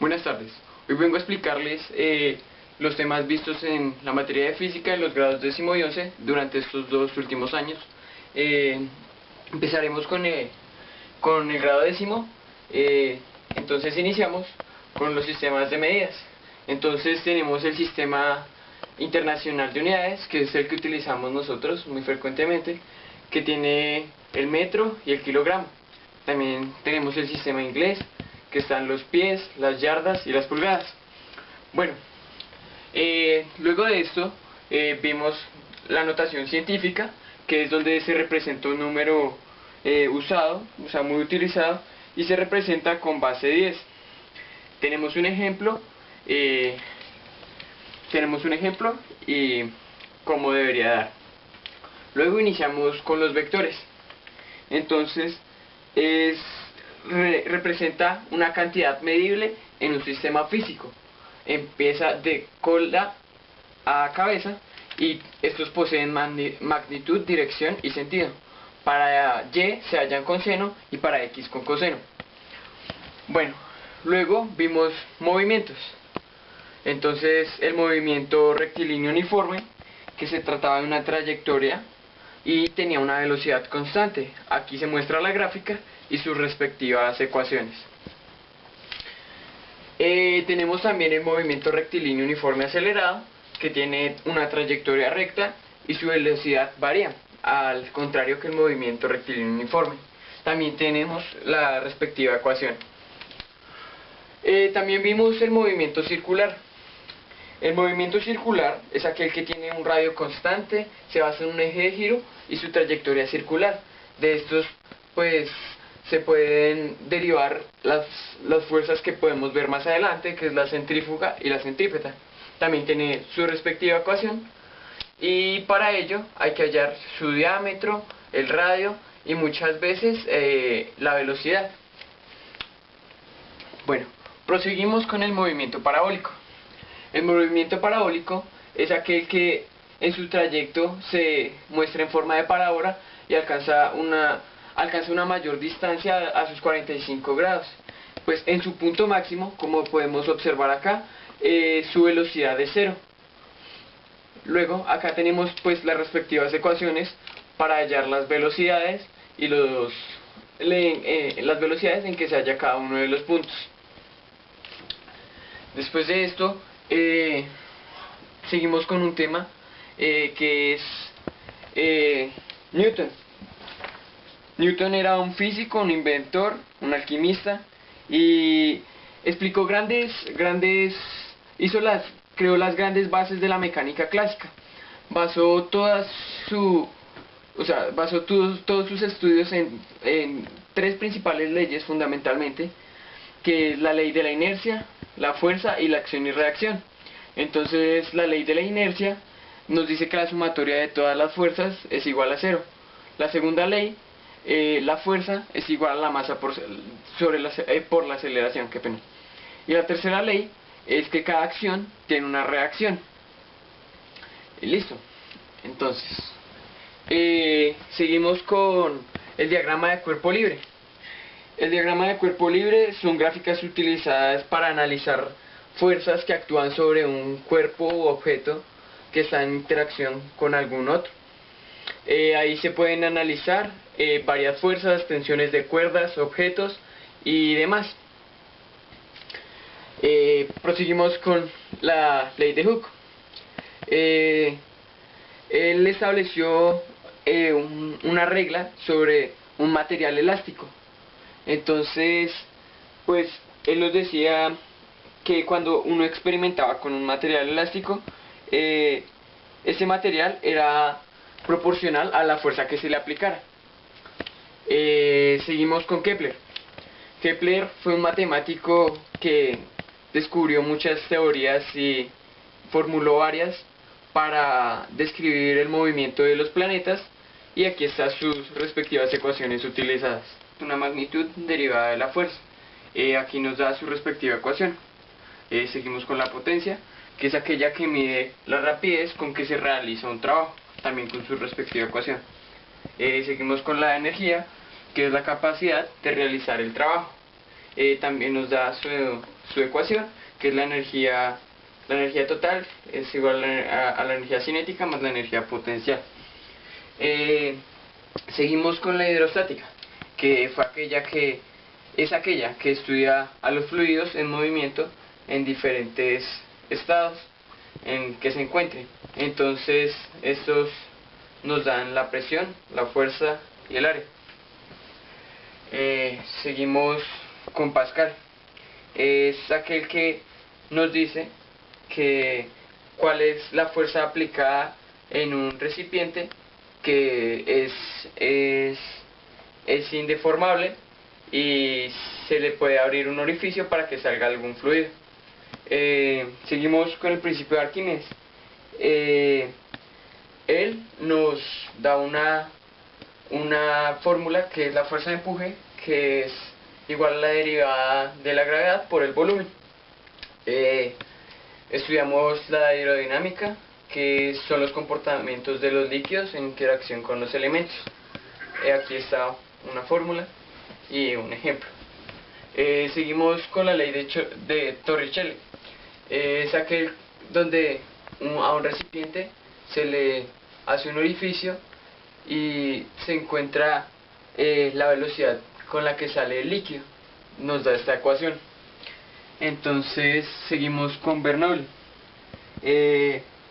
Buenas tardes. Hoy vengo a explicarles los temas vistos en la materia de física en los grados 10º y 11 durante estos dos últimos años. Empezaremos con el grado 10º. Entonces iniciamos con los sistemas de medidas. Entonces tenemos el sistema internacional de unidades, que es el que utilizamos nosotros muy frecuentemente, que tiene el metro y el kilogramo. También tenemos el sistema inglés, que están los pies, las yardas y las pulgadas. Bueno, luego de esto vimos la notación científica, que es donde se representa un número muy utilizado, y se representa con base 10. Tenemos un ejemplo y cómo debería dar. Luego iniciamos con los vectores. Entonces representa una cantidad medible en un sistema físico. Empieza de cola a cabeza y estos poseen magnitud, dirección y sentido. Para Y se hallan con seno y para X con coseno. Bueno, luego vimos movimientos. Entonces el movimiento rectilíneo uniforme, que se trataba de una trayectoria y tenía una velocidad constante. Aquí se muestra la gráfica y sus respectivas ecuaciones. Tenemos también el movimiento rectilíneo uniforme acelerado, que tiene una trayectoria recta y su velocidad varía, al contrario que el movimiento rectilíneo uniforme. También tenemos la respectiva ecuación. También vimos el movimiento circular. El movimiento circular es aquel que tiene un radio constante, se basa en un eje de giro y su trayectoria circular. De estos, pues, se pueden derivar las fuerzas que podemos ver más adelante, que es la centrífuga y la centrípeta. También tiene su respectiva ecuación, y para ello hay que hallar su diámetro, el radio y muchas veces la velocidad. Bueno, proseguimos con el movimiento parabólico. El movimiento parabólico es aquel que en su trayecto se muestra en forma de parábola y alcanza una mayor distancia a sus 45 grados. Pues en su punto máximo, como podemos observar acá, su velocidad es cero. Luego acá tenemos pues las respectivas ecuaciones para hallar las velocidades y las velocidades en que se halla cada uno de los puntos. Después de esto seguimos con un tema que es Newton. Newton era un físico, un inventor, un alquimista, y explicó creó las grandes bases de la mecánica clásica. Basó todos sus estudios en tres principales leyes fundamentalmente, que es la ley de la inercia, la fuerza y la acción y reacción. Entonces la ley de la inercia nos dice que la sumatoria de todas las fuerzas es igual a cero. La segunda ley, la fuerza es igual a la masa por la aceleración, qué pena. Y la tercera ley es que cada acción tiene una reacción. Y listo. Entonces seguimos con el diagrama de cuerpo libre. El diagrama de cuerpo libre son gráficas utilizadas para analizar fuerzas que actúan sobre un cuerpo u objeto que está en interacción con algún otro. Ahí se pueden analizar varias fuerzas, tensiones de cuerdas, objetos y demás. Proseguimos con la ley de Hooke. Él estableció una regla sobre un material elástico. Entonces, pues, él nos decía que cuando uno experimentaba con un material elástico, ese material era proporcional a la fuerza que se le aplicara. Seguimos con Kepler. Kepler fue un matemático que descubrió muchas teorías y formuló varias para describir el movimiento de los planetas, y aquí están sus respectivas ecuaciones utilizadas. Una magnitud derivada de la fuerza. Aquí nos da su respectiva ecuación. Seguimos con la potencia, que es aquella que mide la rapidez con que se realiza un trabajo, también con su respectiva ecuación. Seguimos con la energía, que es la capacidad de realizar el trabajo. también nos da su ecuación, que es la energía total es igual a la energía cinética más la energía potencial. Seguimos con la hidrostática, que fue aquella que estudia a los fluidos en movimiento en diferentes estados en que se encuentren. Entonces estos nos dan la presión, la fuerza y el área. Seguimos con Pascal. Es aquel que nos dice cuál es la fuerza aplicada en un recipiente que es indeformable y se le puede abrir un orificio para que salga algún fluido. Seguimos con el principio de Arquímedes. Él nos da una fórmula que es la fuerza de empuje, que es igual a la derivada de la gravedad por el volumen. Estudiamos la aerodinámica, que son los comportamientos de los líquidos en interacción con los elementos. Aquí está una fórmula y un ejemplo. Seguimos con la ley de Torricelli. Es aquel donde a un recipiente se le hace un orificio y se encuentra la velocidad con la que sale el líquido. Nos da esta ecuación. Entonces seguimos con Bernoulli.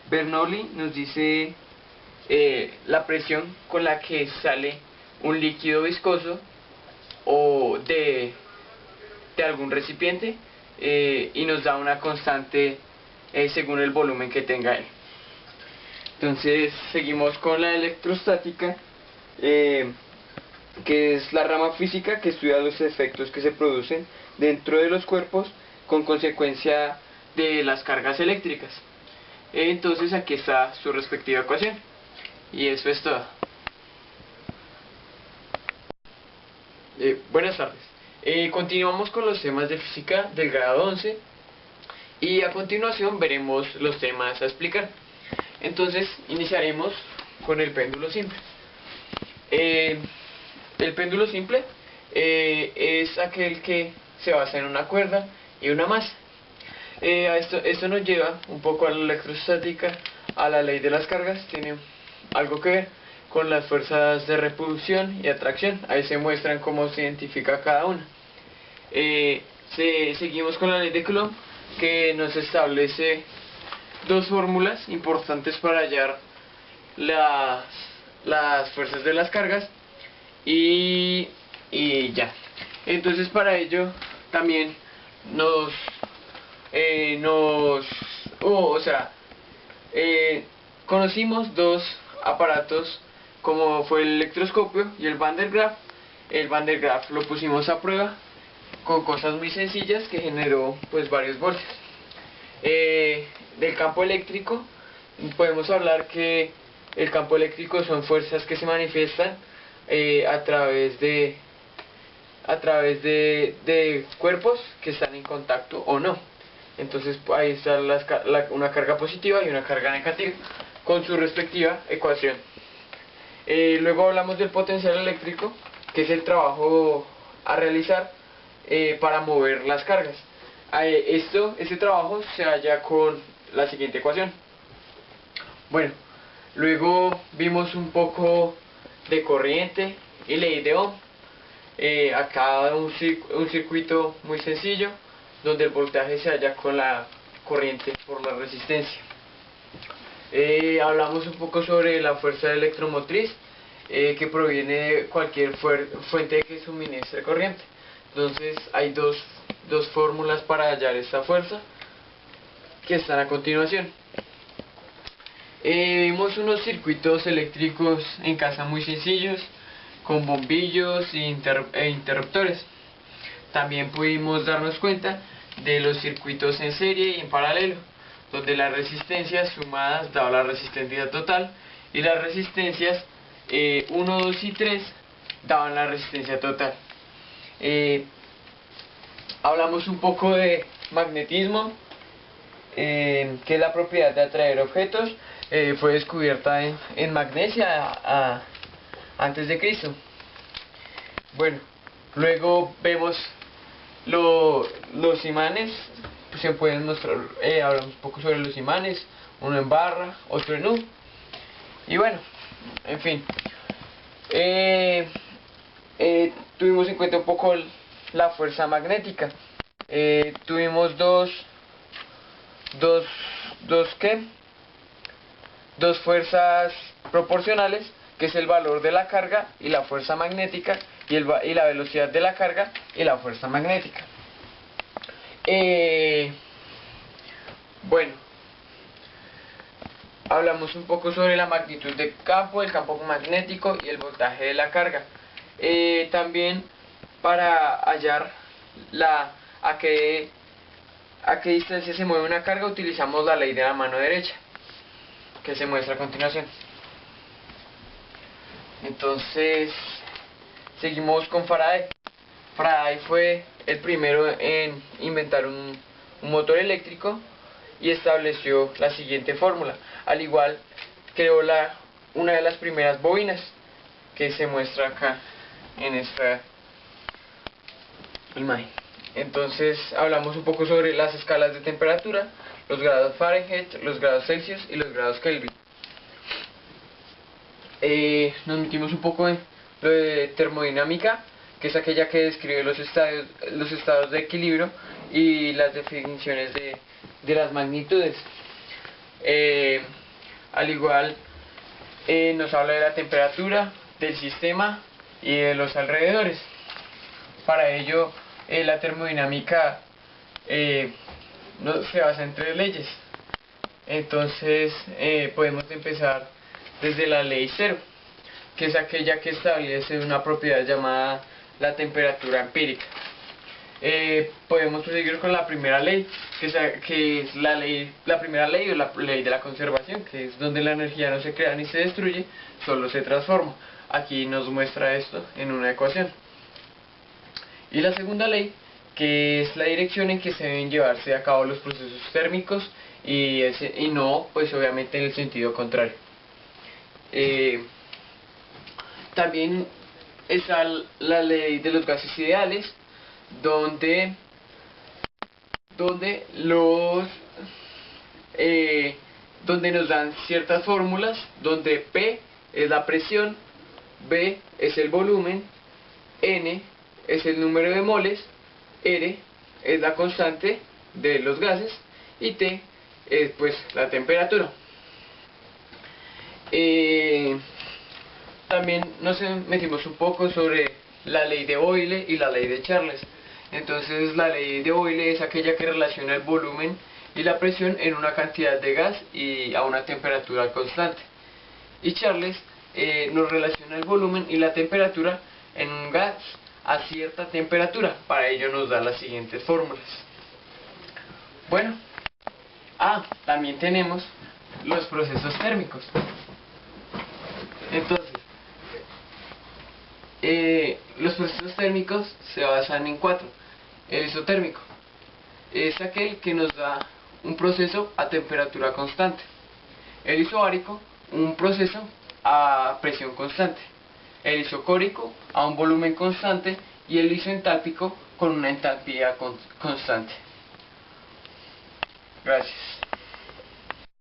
Bernoulli nos dice la presión con la que sale un líquido viscoso o de algún recipiente, y nos da una constante según el volumen que tenga él. Entonces seguimos con la electrostática, que es la rama física que estudia los efectos que se producen dentro de los cuerpos con consecuencia de las cargas eléctricas. Entonces aquí está su respectiva ecuación, y eso es todo. Buenas tardes. Continuamos con los temas de física del grado 11 y a continuación veremos los temas a explicar. Entonces iniciaremos con el péndulo simple. El péndulo simple es aquel que se basa en una cuerda y una masa. Esto nos lleva un poco a la electrostática, a la ley de las cargas. Tiene algo que ver con las fuerzas de repulsión y atracción. Ahí se muestran cómo se identifica cada una. Seguimos con la ley de Coulomb, que nos establece dos fórmulas importantes para hallar las fuerzas de las cargas y ya. Entonces para ello también conocimos dos aparatos como fue el electroscopio y el Van der Graaf. El Van der Graaf lo pusimos a prueba con cosas muy sencillas que generó pues varios voltios. Del campo eléctrico podemos hablar que el campo eléctrico son fuerzas que se manifiestan a través de cuerpos que están en contacto o no. Entonces ahí está una carga positiva y una carga negativa con su respectiva ecuación. Luego hablamos del potencial eléctrico, que es el trabajo a realizar para mover las cargas. Este trabajo se halla con la siguiente ecuación. Bueno, luego vimos un poco de corriente y ley de Ohm. Acá un circuito muy sencillo donde el voltaje se halla con la corriente por la resistencia. Hablamos un poco sobre la fuerza electromotriz, que proviene de cualquier fuente que suministre corriente. Entonces hay dos fórmulas para hallar esta fuerza que están a continuación. Vimos unos circuitos eléctricos en casa muy sencillos, con bombillos e interruptores. También pudimos darnos cuenta de los circuitos en serie y en paralelo, donde las resistencias sumadas daban la resistencia total y las resistencias 1, 2 y 3 daban la resistencia total. Hablamos un poco de magnetismo, que es la propiedad de atraer objetos. Fue descubierta en Magnesia antes de Cristo. Bueno, luego vemos los imanes pues, se pueden mostrar, hablamos un poco sobre los imanes, uno en barra, otro en U. Y bueno, en fin, tuvimos en cuenta un poco la fuerza magnética. Tuvimos ¿qué? Dos fuerzas proporcionales, que es el valor de la carga y la fuerza magnética, y la velocidad de la carga y la fuerza magnética. Bueno, hablamos un poco sobre la magnitud del campo, el campo magnético y el voltaje de la carga. También para hallar a qué distancia se mueve una carga utilizamos la ley de la mano derecha, que se muestra a continuación. Entonces, seguimos con Faraday. Faraday fue el primero en inventar un motor eléctrico y estableció la siguiente fórmula. Al igual, creó una de las primeras bobinas, que se muestra acá en esta imagen. Entonces, hablamos un poco sobre las escalas de temperatura, los grados Fahrenheit, los grados Celsius y los grados Kelvin. Nos metimos un poco en lo de termodinámica, que es aquella que describe los estados de equilibrio y las definiciones de las magnitudes. Al igual, nos habla de la temperatura, del sistema y de los alrededores. Para ello, la termodinámica se basa en 3 leyes. Entonces, podemos empezar desde la ley cero, que es aquella que establece una propiedad llamada la temperatura empírica. Podemos proseguir con la primera ley, que es la primera ley, o la ley de la conservación, que es donde la energía no se crea ni se destruye, solo se transforma. Aquí nos muestra esto en una ecuación. Y la segunda ley, que es la dirección en que se deben llevarse a cabo los procesos térmicos y no, pues obviamente en el sentido contrario. También está la ley de los gases ideales, donde nos dan ciertas fórmulas, donde P es la presión, B es el volumen, N es el número de moles, R es la constante de los gases y T es pues la temperatura. También nos metimos un poco sobre la ley de Boyle y la ley de Charles. Entonces, la ley de Boyle es aquella que relaciona el volumen y la presión en una cantidad de gas y a una temperatura constante. Y Charles nos relaciona el volumen y la temperatura en un gas a cierta temperatura. Para ello nos da las siguientes fórmulas. Bueno, también tenemos los procesos térmicos. Entonces, los procesos térmicos se basan en 4. El isotérmico es aquel que nos da un proceso a temperatura constante. El isobárico, un proceso a presión constante. El isocórico, a un volumen constante. Y el isoentálpico, con una entalpía constante. Gracias.